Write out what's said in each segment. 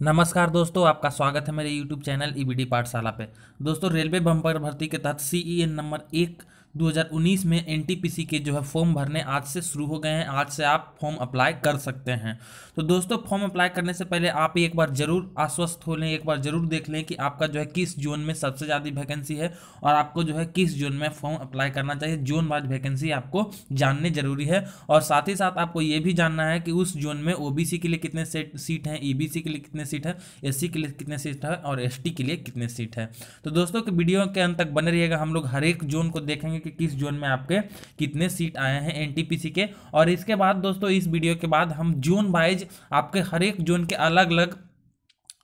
नमस्कार दोस्तों, आपका स्वागत है मेरे YouTube चैनल ईबीडी पाठशाला पे। दोस्तों, रेलवे बम्पर भर्ती के तहत CEN नंबर 1 2019 में NTPC के जो है फॉर्म भरने आज से शुरू हो गए हैं। आज से आप फॉर्म अप्लाई कर सकते हैं। तो दोस्तों, फॉर्म अप्लाई करने से पहले आप एक बार जरूर आश्वस्त हो लें, एक बार जरूर देख लें कि आपका जो है किस जोन में सबसे ज़्यादा वैकेंसी है और आपको जो है किस जोन में फॉर्म अप्लाई करना चाहिए। जोन वाइज वैकेंसी आपको जानने जरूरी है और साथ ही साथ आपको ये भी जानना है कि उस जोन में OBC के लिए कितने सीट हैं, EBC के लिए कितने सीट है, SC के लिए कितने सीट है और ST के लिए कितने सीट है। तो दोस्तों के वीडियो के अंत तक बने रहिएगा। हम लोग हर एक जोन को देखेंगे कि किस जोन में आपके कितने सीट आए हैं NTPC के। और इसके बाद दोस्तों, इस वीडियो के बाद हम जोन वाइज आपके हर एक जोन के अलग अलग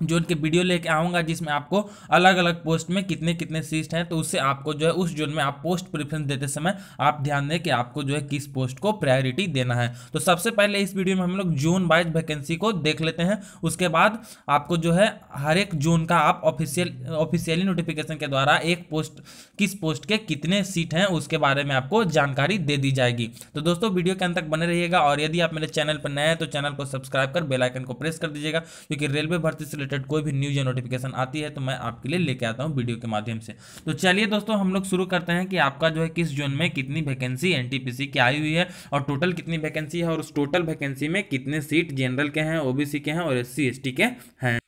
जोन के वीडियो लेके आऊँगा, जिसमें आपको अलग अलग पोस्ट में कितने कितने सीट हैं। तो उससे आपको जो है उस जोन में आप पोस्ट प्रेफरेंस देते समय आप ध्यान दें कि आपको जो है किस पोस्ट को प्रायोरिटी देना है। तो सबसे पहले इस वीडियो में हम लोग जोन वाइज वैकेंसी को देख लेते हैं। उसके बाद आपको जो है हर एक जोन का आप ऑफिशियली नोटिफिकेशन के द्वारा एक पोस्ट किस पोस्ट के कितने सीट हैं उसके बारे में आपको जानकारी दे दी जाएगी। तो दोस्तों, वीडियो के अंत तक बने रहिएगा और यदि आप मेरे चैनल पर नए हैं तो चैनल को सब्सक्राइब कर बेल आइकन को प्रेस कर दीजिएगा, क्योंकि रेलवे भर्ती से कोई भी न्यूज या नोटिफिकेशन आती है तो मैं आपके लिए लेके आता हूं वीडियो के माध्यम से। तो चलिए दोस्तों, हम लोग शुरू करते हैं कि आपका जो है किस जोन में कितनी वैकेंसी NTPC की आई हुई है और टोटल कितनी वैकेंसी है और उस टोटल वैकेंसी में कितने सीट जनरल के हैं, OBC के हैं और SC ST के हैं।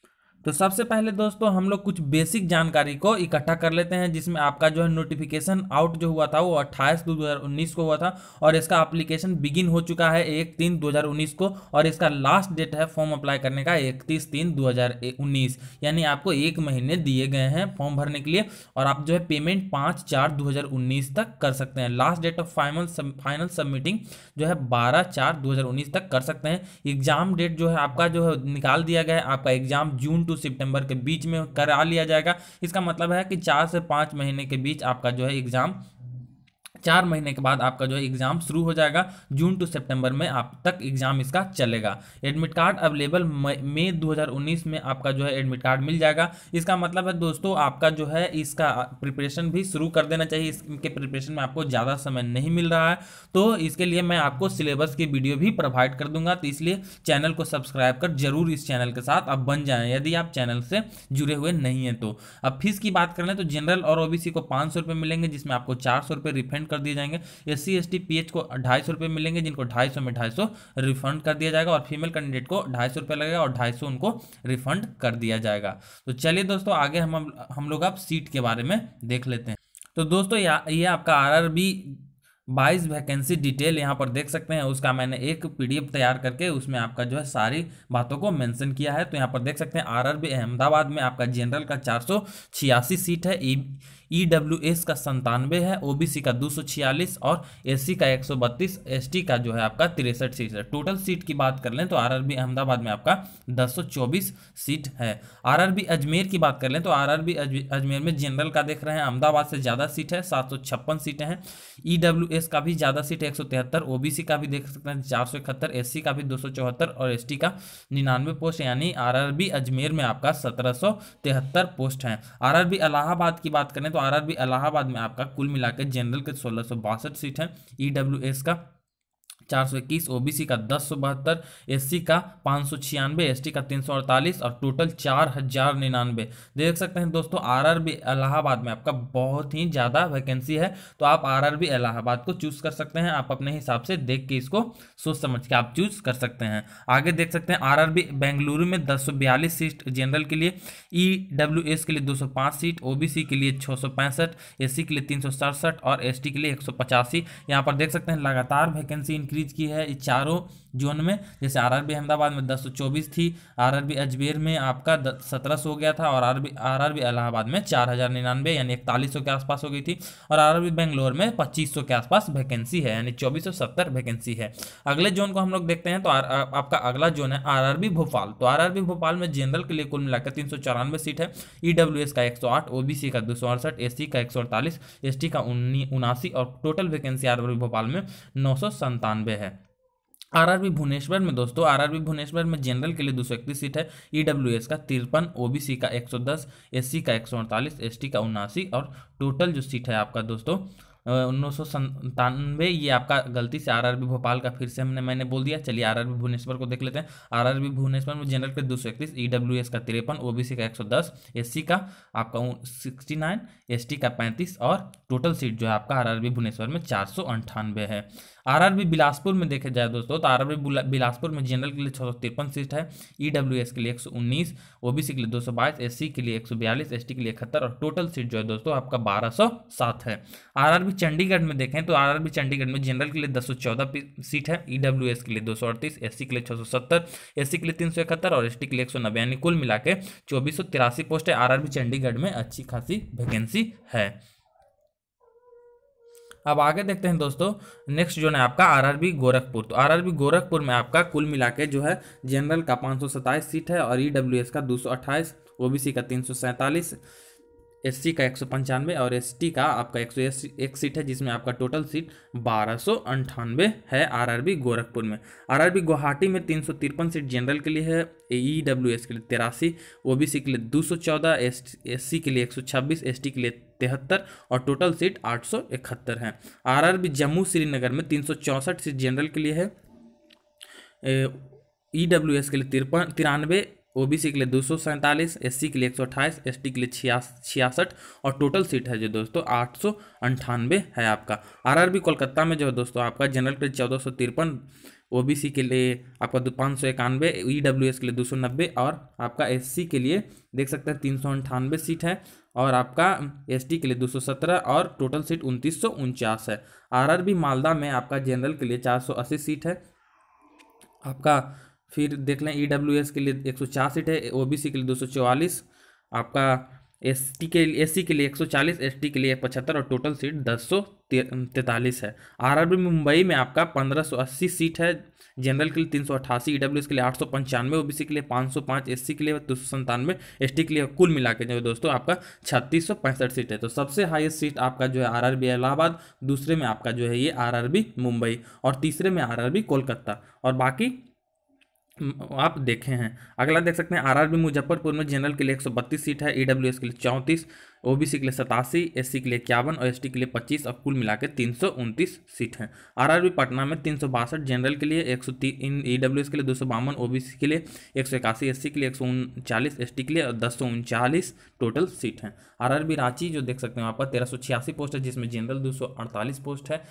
तो सबसे पहले दोस्तों, हम लोग कुछ बेसिक जानकारी को इकट्ठा कर लेते हैं, जिसमें आपका जो है नोटिफिकेशन आउट जो हुआ था वो 28/2/2019 को हुआ था और इसका एप्लीकेशन बिगिन हो चुका है 1/3/2019 को और इसका लास्ट डेट है फॉर्म अप्लाई करने का 31/3/2019। यानी आपको 1 महीने दिए गए हैं फॉर्म भरने के लिए और आप जो है पेमेंट 5/4/2019 तक कर सकते हैं। Last date of final submitting जो है 12/4/2019 तक कर सकते हैं। एग्जाम डेट जो है आपका जो है निकाल दिया गया है। आपका एग्जाम जून सितंबर के बीच में करा लिया जाएगा। इसका मतलब है कि 4 से 5 महीने के बीच आपका जो है एग्जाम 4 महीने के बाद आपका जो है एग्जाम शुरू हो जाएगा। जून टू सितंबर में आप तक एग्जाम इसका चलेगा। एडमिट कार्ड अवेलेबल मई 2019 में आपका जो है एडमिट कार्ड मिल जाएगा। इसका मतलब है दोस्तों, आपका जो है इसका प्रिपरेशन भी शुरू कर देना चाहिए। इसके प्रिपरेशन में आपको ज़्यादा समय नहीं मिल रहा है, तो इसके लिए मैं आपको सिलेबस की वीडियो भी प्रोवाइड कर दूंगा। तो इसलिए चैनल को सब्सक्राइब कर जरूर इस चैनल के साथ आप बन जाएं, यदि आप चैनल से जुड़े हुए नहीं हैं तो। अब फीस की बात कर लें तो जनरल और OBC को 500 रुपये मिलेंगे, जिसमें आपको 400 रुपये रिफंड कर दिए जाएंगे। SC ST PH को 250 रुपये मिलेंगे, जिनको 250 में 250 रिफंड कर दिया जाएगा और फीमेल कैंडिडेट को 250 रुपये लगेगा और 250 उनको रिफंड कर दिया जाएगा। तो चलिए दोस्तों, आगे हम लोग अब सीट के बारे में देख लेते हैं। तो दोस्तों, ये आपका RRB 22 वैकेंसी डिटेल यहाँ पर देख सकते हैं। उसका मैंने एक PDF तैयार करके उसमें आपका जो है सारी बातों को मेंशन किया है। तो यहाँ पर देख सकते हैं RRB अहमदाबाद में आपका जनरल का 486 सीट है, EWS का 97 है, OBC का 246 और SC का 132, ST का जो है आपका 63 सीट है। टोटल सीट की बात कर लें तो RRB अहमदाबाद में आपका 224 सीट है। RRB अजमेर की बात कर लें तो RRB अजमेर में जनरल का देख रहे हैं अहमदाबाद से ज़्यादा सीट है, 756 सीटें हैं। EWS का भी ज़्यादा सीट है 173, OBC का भी देख सकते हैं 471, SC का भी 274 और ST का 99 पोस्ट, यानी RRB अजमेर में आपका 1773 पोस्ट हैं। RRB इलाहाबाद की बात करें तो RRB इलाहाबाद में आपका कुल मिलाकर जनरल के 1662 सीट हैं, EWS का 421, OBC का 1072, SC का 596, ST का 348 और टोटल 4099। देख सकते हैं दोस्तों, RRB इलाहाबाद में आपका बहुत ही ज़्यादा वैकेंसी है। तो आप RRB इलाहाबाद को चूज़ कर सकते हैं। आप अपने हिसाब से देख के इसको सोच समझ के आप चूज़ कर सकते हैं। आगे देख सकते हैं RRB बेंगलुरु में 242 सीट जनरल के लिए, EWS के लिए 205 सीट, OBC के लिए 665, SC के लिए 367 और ST के लिए 185। यहाँ पर देख सकते हैं लगातार वैकेंसी इंक्रीज की है इस चारों जोन में। जैसे RRB अहमदाबाद में 224 थी, RRB अजमेर में आपका 1700 हो गया था और RRB इलाहाबाद में 4099 यानी 4100 के आसपास हो गई थी और RRB बेंगलोर में 2500 के आसपास वैकेंसी है, यानी 2470 वैकेंसी है। अगले जोन को हम लोग देखते हैं तो आपका अगला जोन है RRB भोपाल। तो RRB भोपाल में जनरल के लिए कुल मिलाकर 394 सीट है, EWS का 108, OBC का 268, SC का 148, ST का 79 और टोटल वैकेंसी RRB भोपाल में 997 है। RRB भुवनेश्वर में दोस्तों, RRB भुवनेश्वर में जनरल के लिए 231 सीट है, EWS का 53, OBC का 110, SC का 148, ST का 79 और टोटल जो सीट है आपका दोस्तों 1997, ये आपका गलती से आरआरबी भोपाल का फिर से मैंने बोल दिया। चलिए आरआरबी भुवनेश्वर को देख लेते हैं। आरआरबी भुवनेश्वर में जनरल के 231, ईडब्ल्यूएस का 53, ओबीसी का 110, एससी का आपका 69, एसटी का 35 और टोटल सीट जो है आपका आरआरबी भुवनेश्वर में 498 है। आरआरबी बिलासपुर में देखे जाए दोस्तों तो आरआरबी बिलासपुर में जनरल के लिए 653 सीट है, ईडब्ल्यूएस के लिए 119, ओबीसी के लिए 222, एससी के लिए 142, एसटी के लिए 71 और टोटल सीट जो है दोस्तों आपका 1207 है। आरआरबी चंडीगढ़ में देखें तो आरआरबी चंडीगढ़ में जनरल के लिए 214 सीट है, ईडब्ल्यूएस के लिए 238, एससी के लिए 670, एससी के लिए 371 और एसटी के लिए 190, यानी कुल मिला के 2483 पोस्ट है। आरआरबी चंडीगढ़ में अच्छी खासी वैकेंसी है। अब आगे देखते हैं दोस्तों, नेक्स्ट जो है आपका आरआरबी गोरखपुर। तो आरआरबी गोरखपुर में आपका कुल मिला के जो है जनरल का 527 सीट है और ईडब्ल्यूएस का 228, ओबीसी का 347, एससी का 195 और एसटी का आपका 101 सीट है, जिसमें आपका टोटल सीट 1298 है आरआरबी गोरखपुर में। आरआरबी गुवाहाटी में 353 सीट जनरल के लिए है, ईडब्ल्यूएस के लिए 83, ओबीसी के लिए 214, एससी के लिए 126, एसटी के लिए 73 और टोटल सीट 871 है। आरआरबी जम्मू श्रीनगर में 364 सीट जनरल के लिए है, ईडब्ल्यूएस के लिए 93, ओबीसी के लिए 247, एससी के लिए 128, एसटी के लिए 66 और टोटल सीट है जो दोस्तों 898 है आपका। आरआरबी कोलकाता में जो है दोस्तों आपका जनरल के लिए 1453, ओबीसी के लिए आपका 591, ईडब्ल्यूएस के लिए 290 और आपका एससी के लिए देख सकते हैं 398 सीट है और आपका एसटी के लिए 217 और टोटल सीट 2949 है। आरआरबी मालदा में आपका जनरल के लिए 480 सीट है आपका। फिर देख लें ईडब्ल्यूएस के लिए 104 सीट है, ओबीसी के लिए 244, आपका एससी के लिए 140, एसटी के लिए 75 और टोटल सीट 1043 है। आरआरबी मुंबई में आपका 1580 सीट है, जनरल के लिए 388, ईडब्ल्यूएस के लिए 895, ओबीसी के लिए 505, एससी के लिए 297, एसटी के लिए कुल मिला के जो है दोस्तों आपका 3665 सीट है। तो सबसे हाईएस्ट सीट आपका जो है आरआरबी इलाहाबाद, दूसरे में आपका जो है ये आरआरबी मुंबई और तीसरे में आरआरबी कोलकाता और बाकी आप देखे हैं। अगला देख सकते हैं आरआरबी मुजफ्फरपुर में जनरल के लिए 132 सीट है, ईडब्ल्यूएस के लिए 34, ओबीसी के लिए 87, एससी के लिए 51 और एसटी के लिए 25 और कुल मिला के 329 सीट हैं। आरआरबी पटना में 362 जनरल के लिए 103, ईडब्ल्यूएस के लिए 252, ओबीसी के लिए 181, एससी के लिए 139, एसटी के लिए 1039 टोटल सीट हैं। आरआरबी रांची जो देख सकते हैं आपका 1386 पोस्ट है, जिसमें जनरल 248 पोस्ट है,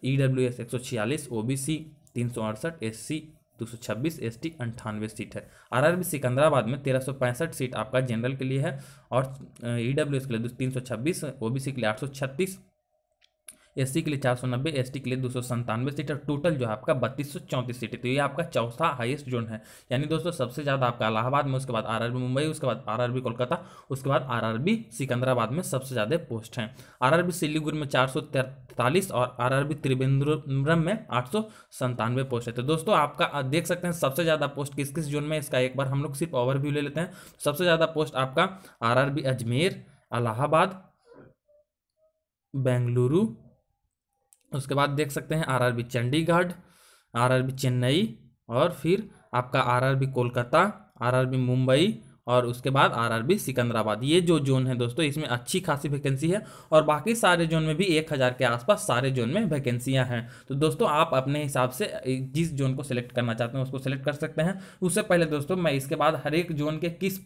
EWS 146, OBC 368, SC 226, ST 98 seat है। आरआरबी सिकंदराबाद में 1365 सीट आपका जनरल के लिए है और ईडब्ल्यूएस के लिए 326, ओबीसी के लिए 836, एससी के लिए 490, एसटी के लिए 297 सीट और टोटल जो है आपका 3234 सीट है। तो ये आपका चौथा हाईएस्ट जोन है, यानी दोस्तों सबसे ज़्यादा आपका इलाहाबाद में, उसके बाद आरआरबी मुंबई, उसके बाद आरआरबी कोलकाता, उसके बाद आरआरबी सिकंदराबाद में सबसे ज़्यादा पोस्ट हैं। आरआरबी सिलीगुड़ी में 443 और आरआरबी त्रिवेंद्रम में 897 पोस्ट है। तो दोस्तों आपका देख सकते हैं सबसे ज़्यादा पोस्ट किस किस जोन में, इसका एक बार हम लोग सिर्फ ओवरव्यू ले लेते हैं। सबसे ज़्यादा पोस्ट आपका आरआरबी अजमेर, इलाहाबाद, बेंगलुरु, उसके बाद देख सकते हैं आरआरबी चंडीगढ़, आरआरबी चेन्नई और फिर आपका आरआरबी कोलकाता, आरआरबी मुंबई और उसके बाद आरआरबी सिकंदराबाद। ये जो जोन है दोस्तों इसमें अच्छी खासी वैकेंसी है और बाकी सारे जोन में भी 1000 के आसपास सारे जोन में वैकेंसियां हैं। तो दोस्तों आप अपने हिसाब से जिस जोन को सिलेक्ट करना चाहते हैं उसको सिलेक्ट कर सकते हैं। उससे पहले दोस्तों मैं इसके बाद हर एक जोन के किस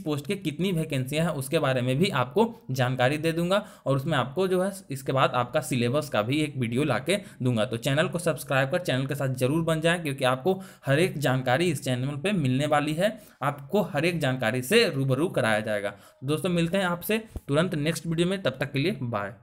पोस्ट के कितनी वैकेंसियां हैं उसके बारे में भी आपको जानकारी दे दूंगा और उसमें आपको जो है इसके बाद आपका सिलेबस का भी एक वीडियो ला के दूंगा। तो चैनल को सब्सक्राइब कर चैनल के साथ जरूर बन जाएं, क्योंकि आपको हर एक जानकारी इस चैनल पर मिलने वाली है। आपको हर एक जानकारी से रूबरू कराया जाएगा। दोस्तों मिलते हैं आपसे तुरंत नेक्स्ट वीडियो में, तब तक के लिए बाय।